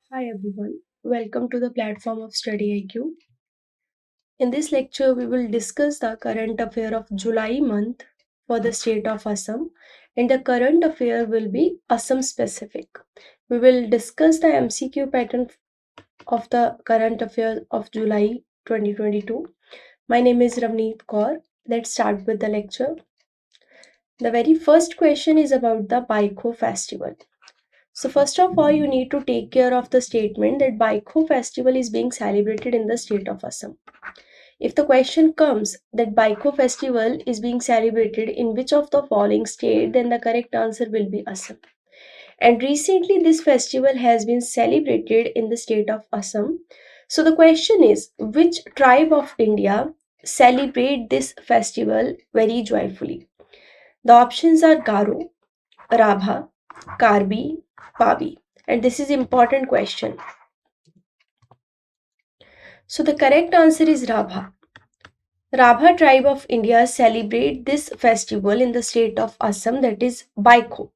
Hi everyone, welcome to the platform of StudyIQ. In this lecture, we will discuss the current affair of July month for the state of Assam, and the current affair will be Assam specific. We will discuss the MCQ pattern of the current affair of July 2022. My name is Ramneet Kaur. Let's start with the lecture. The very first question is about the Baikho festival. So first of all, you need to take care of the statement that Baikho festival is being celebrated in the state of Assam. If the question comes that Baikho festival is being celebrated in which of the following state, then the correct answer will be Assam. And recently this festival has been celebrated in the state of Assam. So the question is, which tribe of India celebrate this festival very joyfully? The options are Garo, Rabha, Karbi, Pabi. And this is important question. So the correct answer is Rabha. Rabha tribe of India celebrate this festival in the state of Assam, that is Baikho.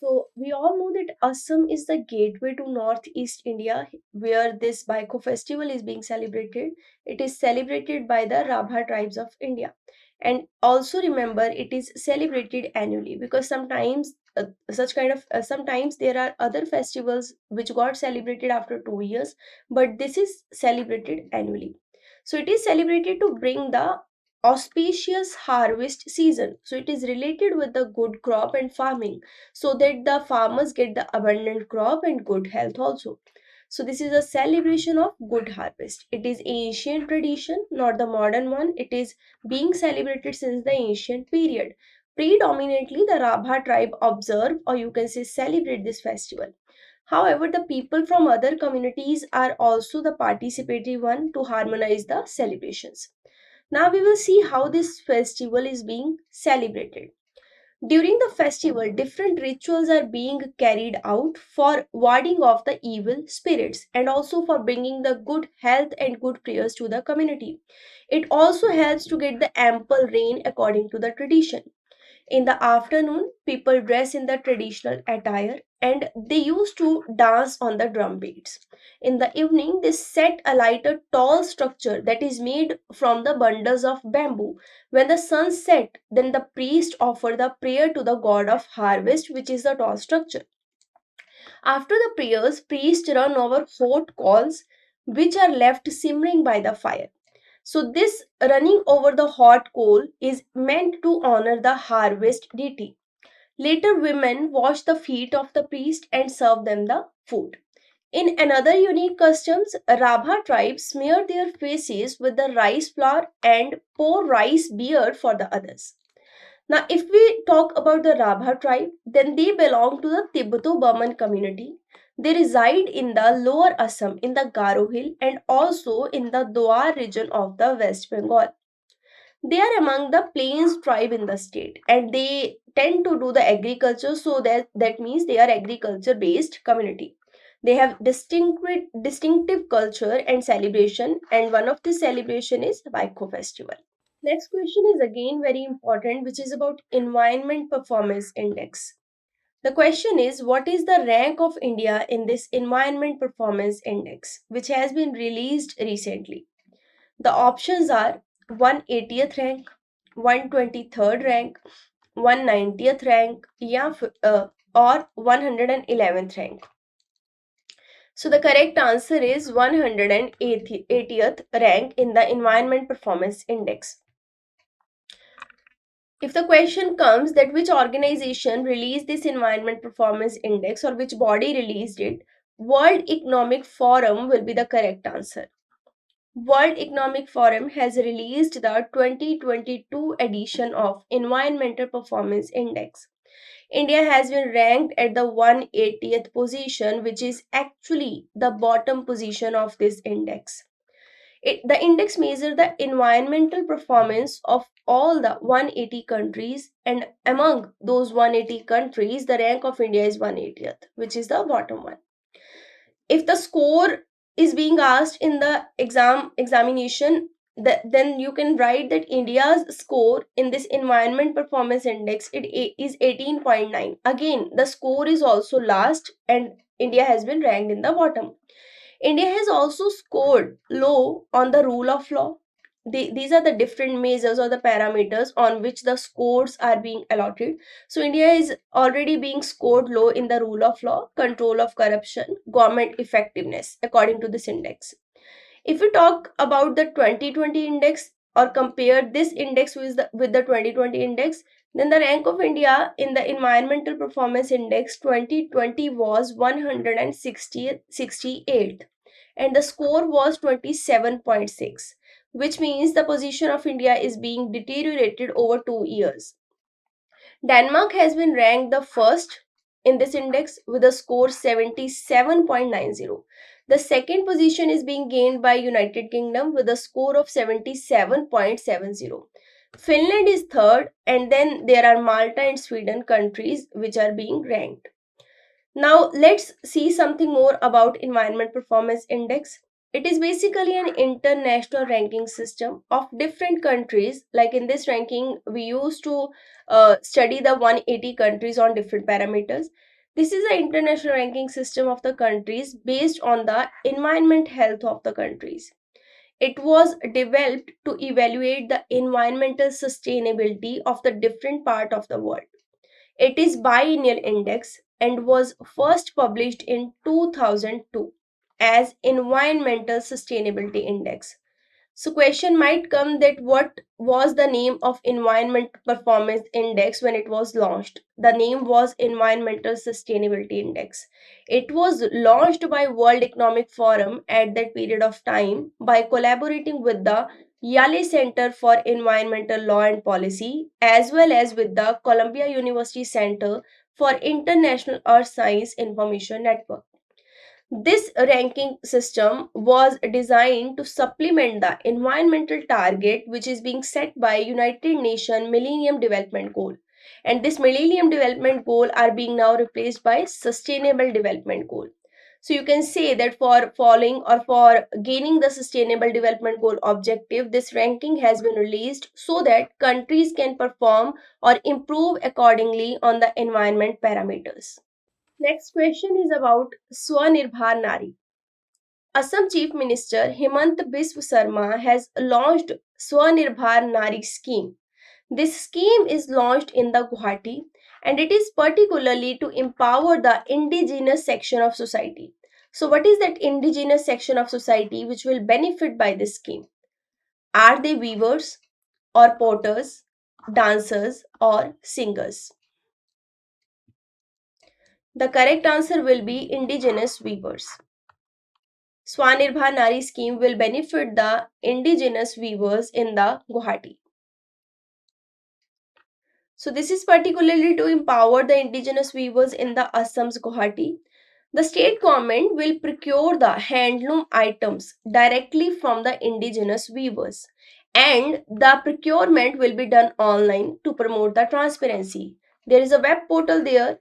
So we all know that Assam is the gateway to northeast India where this Baikho festival is being celebrated. It is celebrated by the Rabha tribes of India. And also remember it is celebrated annually because sometimes there are other festivals which got celebrated after 2 years, but this is celebrated annually. So it is celebrated to bring the auspicious harvest season. So it is related with the good crop and farming so that the farmers get the abundant crop and good health also. So this is a celebration of good harvest. It is ancient tradition, not the modern one. It is being celebrated since the ancient period. Predominantly the Rabha tribe observe, or you can say celebrate, this festival. However, the people from other communities are also the participatory one to harmonize the celebrations. Now we will see how this festival is being celebrated. During the festival, different rituals are being carried out for warding off the evil spirits and also for bringing the good health and good prayers to the community. It also helps to get the ample rain according to the tradition. In the afternoon, people dress in the traditional attire and they used to dance on the drum beats. In the evening, they set alight a tall structure that is made from the bundles of bamboo. When the sun set, then the priest offered the prayer to the god of harvest, which is the tall structure. After the prayers, priests run over hot coals which are left simmering by the fire. So, this running over the hot coal is meant to honor the harvest deity. Later, women wash the feet of the priest and serve them the food. In another unique customs, Rabha tribes smear their faces with the rice flour and pour rice beer for the others. Now, if we talk about the Rabha tribe, then they belong to the Tibeto-Burman community. They reside in the lower Assam, in the Garo Hill, and also in the Doar region of the West Bengal. They are among the plains tribe in the state, and they tend to do the agriculture. So that means they are agriculture based community. They have distinctive culture and celebration, and one of the celebration is Baikho festival. Next question is again very important, which is about Environment Performance Index. The question is, what is the rank of India in this Environment Performance Index, which has been released recently? The options are 180th rank, 123rd rank, 190th rank, or 111th rank. So the correct answer is 180th rank in the Environment Performance Index. If the question comes that which organization released this Environment Performance Index or which body released it, World Economic Forum will be the correct answer. World Economic Forum has released the 2022 edition of Environmental Performance Index. India has been ranked at the 180th position, which is actually the bottom position of this index. The index measures the environmental performance of all the 180 countries, and among those 180 countries, the rank of India is 180th, which is the bottom one. If the score is being asked in the examination, then you can write that India's score in this environment performance index is 18.9. Again, the score is also last, and India has been ranked in the bottom. India has also scored low on the rule of law. These are the different measures or the parameters on which the scores are being allotted. So India is already being scored low in the rule of law, control of corruption, government effectiveness, according to this index. If we talk about the 2020 index or compare this index with the 2020 index, then the rank of India in the Environmental Performance Index 2020 was 168th and the score was 27.6, which means the position of India is being deteriorated over 2 years. Denmark has been ranked the first in this index with a score 77.90. The second position is being gained by United Kingdom with a score of 77.70. Finland is third, and then there are Malta and Sweden countries which are being ranked. Now let's see something more about Environment Performance Index. It is basically an international ranking system of different countries. Like in this ranking, we used to study the 180 countries on different parameters. This is an international ranking system of the countries based on the environment health of the countries. It was developed to evaluate the environmental sustainability of the different part of the world. It is biennial index and was first published in 2002 as Environmental Sustainability Index. So question might come that what was the name of Environment Performance Index when it was launched? The name was Environmental Sustainability Index. It was launched by World Economic Forum at that period of time by collaborating with the Yale Center for Environmental Law and Policy as well as with the Columbia University Center for International Earth Science Information Network. This ranking system was designed to supplement the environmental target which is being set by United Nations Millennium Development Goal. And this Millennium Development Goal are being now replaced by Sustainable Development Goal. So you can say that for following or for gaining the Sustainable Development Goal objective, this ranking has been released so that countries can perform or improve accordingly on the environment parameters. Next question is about Swanirbhar Nari. Assam Chief Minister Himant Biswa Sarma has launched Swanirbhar Nari scheme. This scheme is launched in the Guwahati and it is particularly to empower the indigenous section of society. So what is that indigenous section of society which will benefit by this scheme? Are they weavers or potters, dancers or singers? The correct answer will be indigenous weavers. Swanirbhar Nari scheme will benefit the indigenous weavers in the Guwahati. So this is particularly to empower the indigenous weavers in the Assam's Guwahati. The state government will procure the handloom items directly from the indigenous weavers and the procurement will be done online to promote the transparency. There is a web portal there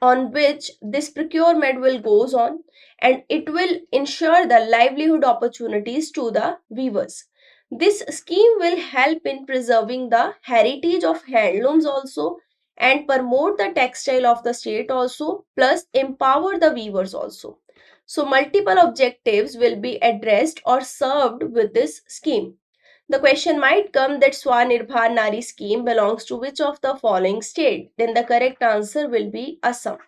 on which this procurement will goes on and it will ensure the livelihood opportunities to the weavers. This scheme will help in preserving the heritage of handlooms also and promote the textile of the state also plus empower the weavers also. So multiple objectives will be addressed or served with this scheme. The question might come that Swanirbhar Nari scheme belongs to which of the following state? Then the correct answer will be Assam.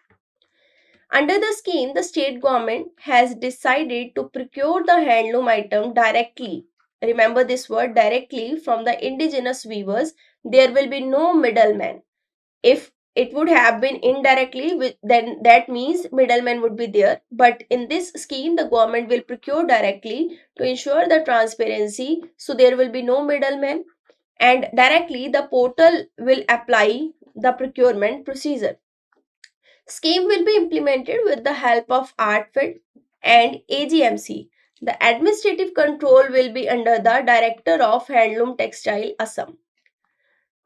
Under the scheme, the state government has decided to procure the handloom item directly. Remember this word directly from the indigenous weavers. There will be no middleman. If it would have been indirectly, then that means middleman would be there. But in this scheme, the government will procure directly to ensure the transparency. So there will be no middleman and directly the portal will apply the procurement procedure. Scheme will be implemented with the help of ArtFed and AGMC. The administrative control will be under the Director of Handloom Textile Assam.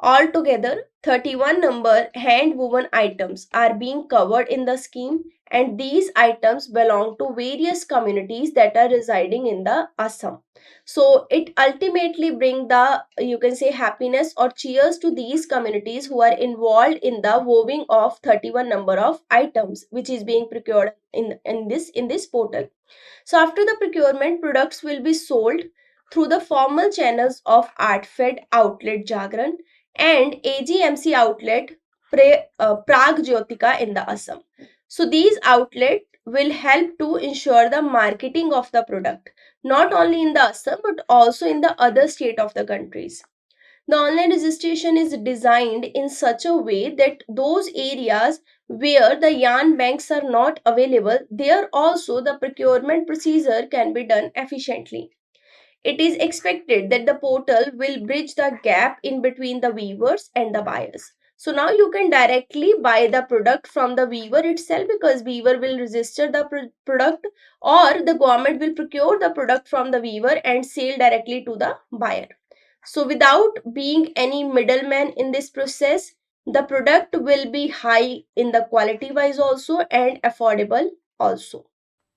Altogether, 31 number hand-woven items are being covered in the scheme, and these items belong to various communities that are residing in the Assam. So it ultimately bring the, you can say, happiness or cheers to these communities who are involved in the weaving of 31 number of items which is being procured in this portal. So after the procurement, products will be sold through the formal channels of ArtFed outlet Jagran and AGMC outlet Prag Jyotika in the Assam. So these outlets will help to ensure the marketing of the product not only in the Assam but also in the other state of the countries. The online registration is designed in such a way that those areas where the yarn banks are not available, there also the procurement procedure can be done efficiently. It is expected that the portal will bridge the gap in between the weavers and the buyers. So now you can directly buy the product from the weaver itself because weaver will register the product, or the government will procure the product from the weaver and sell directly to the buyer. So without being any middleman in this process, the product will be high in the quality wise also and affordable also.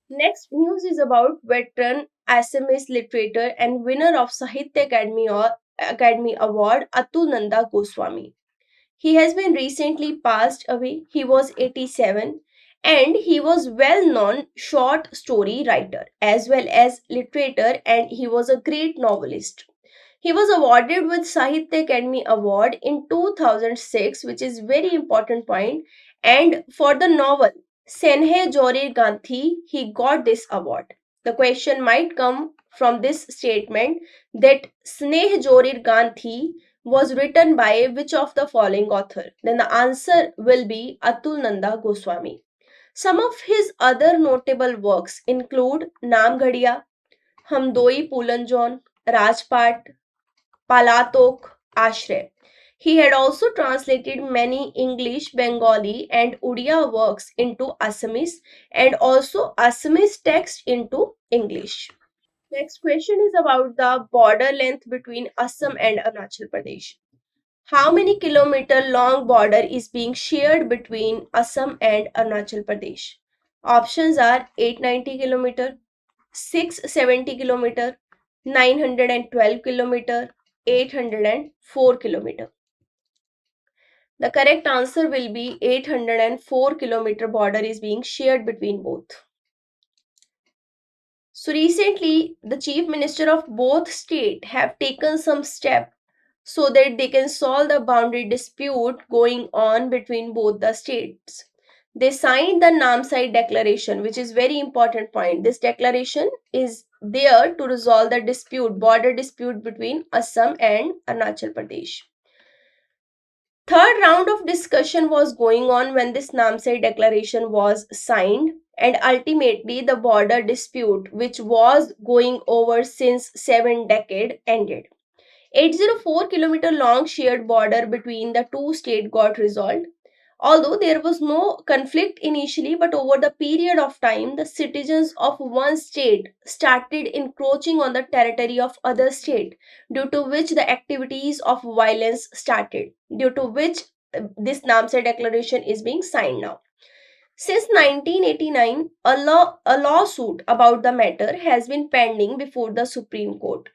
Next news is about veteran Assamese literator and winner of Sahitya Academy Award Atul Nanda Goswami. He has been recently passed away. He was 87 and he was well-known short story writer as well as literator, and he was a great novelist. He was awarded with Sahitya Academy Award in 2006, which is very important point. And for the novel Senhe Jorir Ganthi, he got this award. The question might come from this statement that Sneh Jorir Ganthi was written by which of the following author? Then the answer will be Atul Nanda Goswami. Some of his other notable works include Naam Ghadiya, Hamdoi Pulanjon, Rajpat, Palatok, Ashray. He had also translated many English, Bengali, and Odia works into Assamese and also Assamese text into English. Next question is about the border length between Assam and Arunachal Pradesh. How many kilometer long border is being shared between Assam and Arunachal Pradesh? Options are 890 kilometer, 670 kilometer, 912 kilometer, 804 kilometer. The correct answer will be 804 kilometer border is being shared between both. So recently, the chief minister of both states have taken some step so that they can solve the boundary dispute going on between both the states. They signed the Namsai Declaration, which is very important point. This declaration is there to resolve the dispute, border dispute between Assam and Arunachal Pradesh. Third round of discussion was going on when this Namsai Declaration was signed, and ultimately the border dispute, which was going over since 7 decades, ended. 804-kilometer long shared border between the two states got resolved. Although there was no conflict initially, but over the period of time, the citizens of one state started encroaching on the territory of other state, due to which the activities of violence started, due to which this Namsai Declaration is being signed now. Since 1989, a lawsuit about the matter has been pending before the Supreme Court.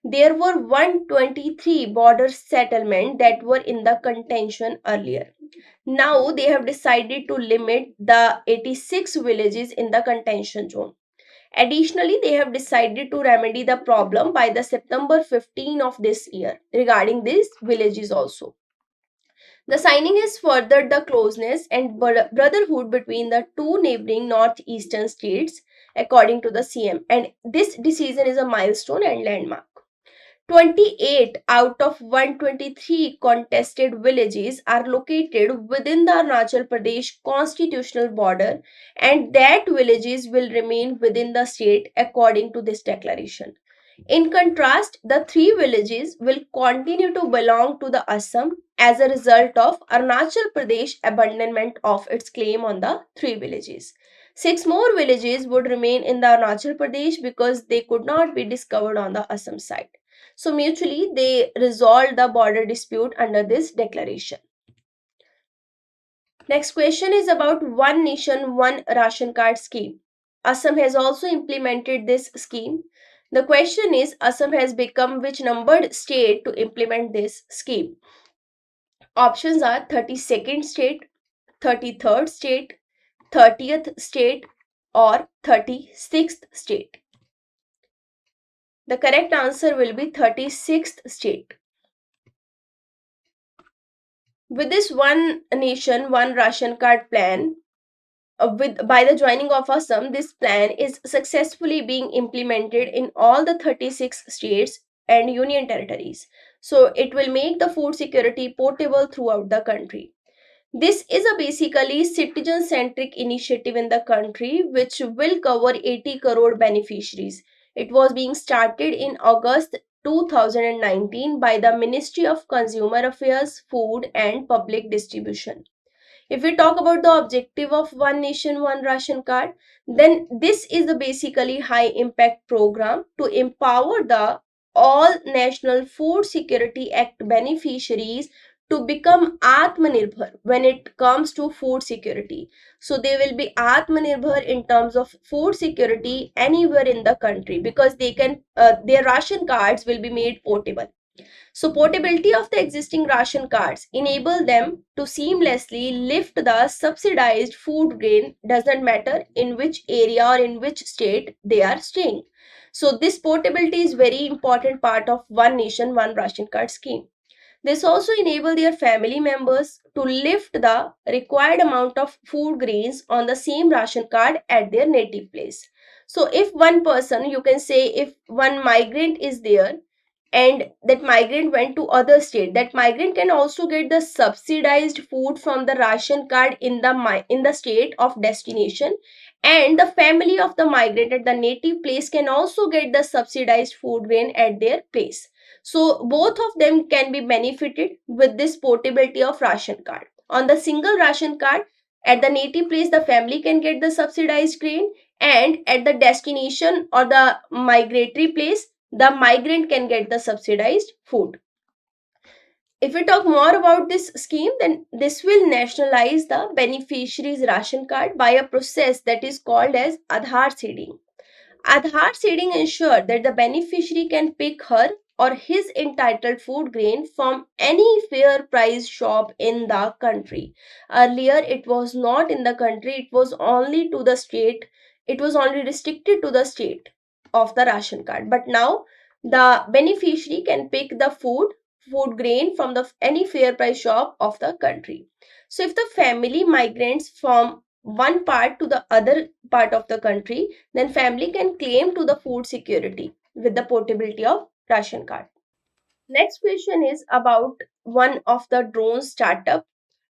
There were 123 border settlements that were in the contention earlier. Now they have decided to limit the 86 villages in the contention zone. Additionally, they have decided to remedy the problem by the September 15 of this year regarding these villages also. The signing has furthered the closeness and brotherhood between the two neighboring northeastern states, according to the CM. And this decision is a milestone and landmark. 28 out of 123 contested villages are located within the Arunachal Pradesh constitutional border, and that villages will remain within the state according to this declaration. In contrast, the three villages will continue to belong to the Assam as a result of Arunachal Pradesh abandonment of its claim on the three villages. Six more villages would remain in the Arunachal Pradesh because they could not be discovered on the Assam side. So mutually they resolved the border dispute under this declaration. Next question is about One Nation, One Ration Card scheme. Assam has also implemented this scheme. The question is, Assam has become which numbered state to implement this scheme? Options are 32nd state, 33rd state, 30th state, or 36th state. The correct answer will be 36th state. With this One Nation, One Ration Card plan, with by the joining of Assam, this plan is successfully being implemented in all the 36 states and union territories. So it will make the food security portable throughout the country. This is a basically citizen centric initiative in the country which will cover 80 crore beneficiaries. It was being started in August 2019 by the Ministry of Consumer Affairs, Food and Public Distribution. If we talk about the objective of One Nation, One Ration Card, then this is a basically high impact program to empower the all National Food Security Act beneficiaries to become Atmanirbhar when it comes to food security. So they will be Atmanirbhar in terms of food security anywhere in the country because they can their ration cards will be made portable. So portability of the existing ration cards enable them to seamlessly lift the subsidized food grain, doesn't matter in which area or in which state they are staying. So this portability is very important part of One Nation, One Ration Card scheme. This also enable their family members to lift the required amount of food grains on the same ration card at their native place. So if one person, you can say if one migrant is there and that migrant went to other state, that migrant can also get the subsidized food from the ration card in the state of destination, and the family of the migrant at the native place can also get the subsidized food grain at their place. So both of them can be benefited with this portability of ration card. On the single ration card at the native place, the family can get the subsidized grain, and at the destination or the migratory place, the migrant can get the subsidized food. If we talk more about this scheme, then this will nationalize the beneficiary's ration card by a process that is called as Aadhaar seeding. Aadhaar seeding ensures that the beneficiary can pick her or his entitled food grain from any fair price shop in the country. Earlier, it was not in the country, it was only to the state, it was only restricted to the state of the ration card. But now, the beneficiary can pick the food grain from the any fair price shop of the country. So, if the family migrants from one part to the other part of the country, then family can claim to the food security with the portability of ration card. Next question is about one of the drone startup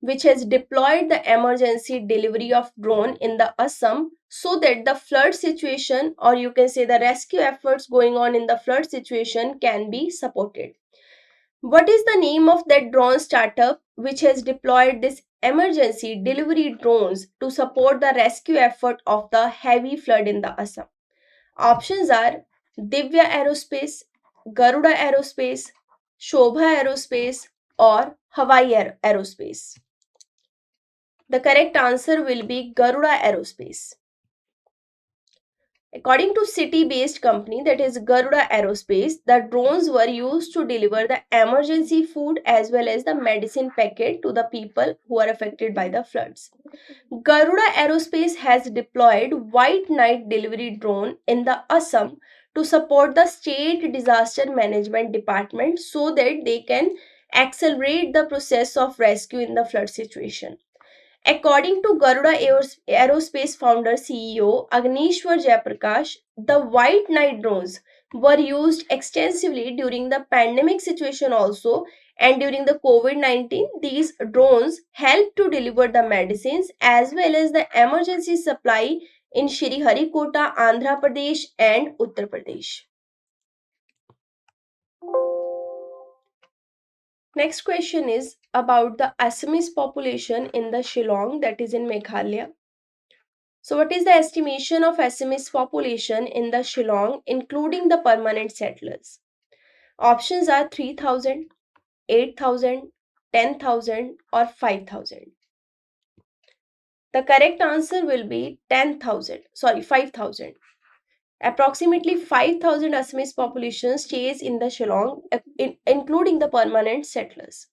which has deployed the emergency delivery of drone in the Assam so that the flood situation, or you can say the rescue efforts going on in the flood situation, can be supported. What is the name of that drone startup which has deployed this emergency delivery drones to support the rescue effort of the heavy flood in the Assam? Options are Divya Aerospace, Garuda Aerospace, Shobha Aerospace, or Hawaii Aerospace. The correct answer will be Garuda Aerospace. According to city-based company that is Garuda Aerospace, the drones were used to deliver the emergency food as well as the medicine packet to the people who are affected by the floods. Garuda Aerospace has deployed White Knight delivery drone in the Assam to support the state disaster management department so that they can accelerate the process of rescue in the flood situation. According to Garuda Aerospace founder CEO Agnishwar Jayaprakash, the White Knight drones were used extensively during the pandemic situation also, and during the COVID-19 these drones helped to deliver the medicines as well as the emergency supply in Shri Harikota, Andhra Pradesh and Uttar Pradesh. Next question is about the Assamese population in the Shillong, that is in Meghalaya. So what is the estimation of Assamese population in the Shillong including the permanent settlers? Options are 3,000, 8,000, 10,000 or 5,000. The correct answer will be 5,000. Approximately 5,000 Assamese population stays in the Shillong, including the permanent settlers.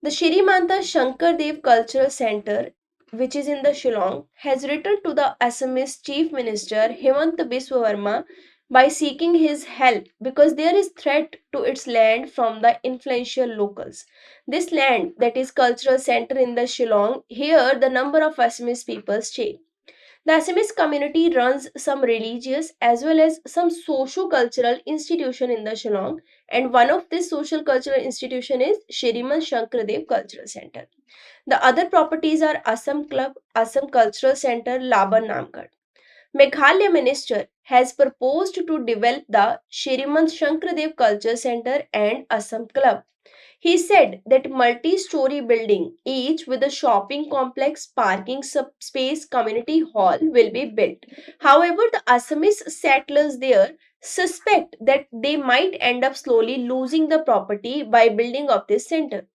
The Shrimanta Shankar Dev Cultural Center, which is in the Shillong, has written to the Assamese Chief Minister Hemant Biswa Verma by seeking his help because there is threat to its land from the influential locals. This land, that is cultural center in the Shillong, here the number of Assamese people stay. The Assamese community runs some religious as well as some socio-cultural institution in the Shillong, and one of this social cultural institution is Shriman Shankradev Cultural Center. The other properties are Assam Club, Assam Cultural Center, Laban Namgarh. Meghalaya minister has proposed to develop the Shriman Shankradev Culture Center and Assam Club. He said that multi-story building, each with a shopping complex, parking space, community hall will be built. However, the Assamese settlers there suspect that they might end up slowly losing the property by building up this center.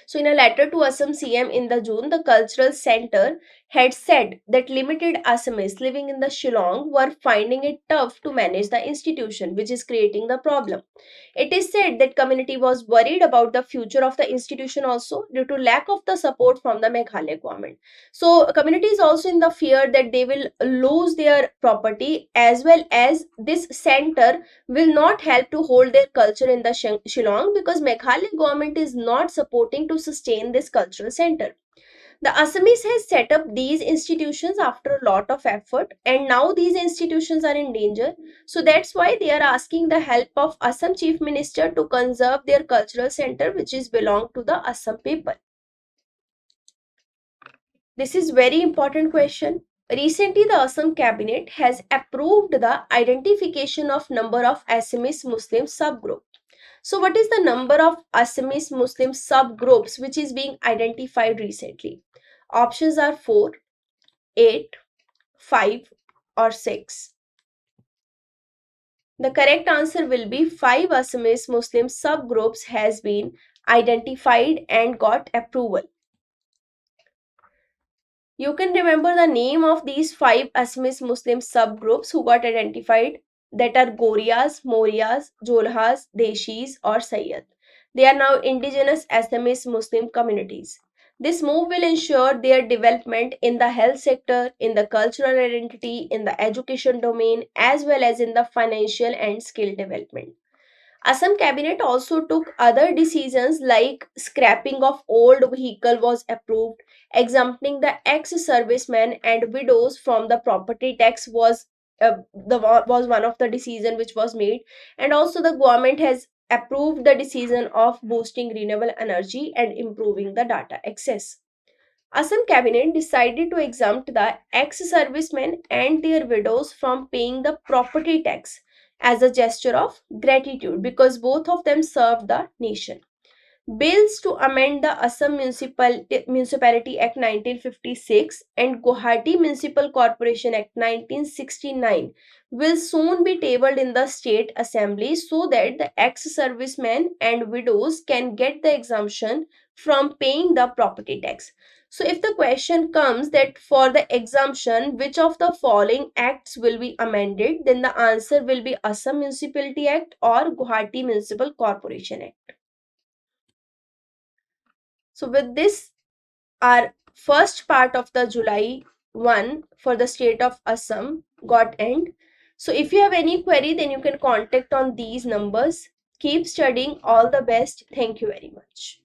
So, in a letter to Assam CM in the June, the cultural center had said that limited Assamese living in the Shillong were finding it tough to manage the institution, which is creating the problem. It is said that community was worried about the future of the institution also due to lack of the support from the Meghalaya government. So, community is also in the fear that they will lose their property as well as this center will not help to hold their culture in the Shillong because Meghalaya government is not supporting to sustain this cultural center. The Assamese has set up these institutions after a lot of effort and now these institutions are in danger. So that's why they are asking the help of Assam Chief Minister to conserve their cultural center which is belong to the Assam people. This is very important question. Recently, the Assam cabinet has approved the identification of number of Assamese Muslim subgroup. So, what is the number of Assamese Muslim subgroups which is being identified recently? Options are 4, 8, 5 or 6. The correct answer will be 5 Assamese Muslim subgroups has been identified and got approval. You can remember the name of these 5 Assamese Muslim subgroups who got identified, that are Gorias, Morias, Jolhas, Deshis or Sayyad. They are now indigenous Assamese Muslim communities. This move will ensure their development in the health sector, in the cultural identity, in the education domain, as well as in the financial and skill development. Assam cabinet also took other decisions like scrapping of old vehicle was approved, exempting the ex-servicemen and widows from the property tax was one of the decision which was made, and also the government has approved the decision of boosting renewable energy and improving the data access. Assam cabinet decided to exempt the ex-servicemen and their widows from paying the property tax as a gesture of gratitude because both of them served the nation. Bills to amend the Assam Municipality Act 1956 and Guwahati Municipal Corporation Act 1969 will soon be tabled in the state assembly so that the ex-servicemen and widows can get the exemption from paying the property tax. So if the question comes that for the exemption, which of the following acts will be amended, then the answer will be Assam Municipality Act or Guwahati Municipal Corporation Act. So with this, our first part of the July 1 for the state of Assam got end. So if you have any query, then you can contact on these numbers. Keep studying. All the best. Thank you very much.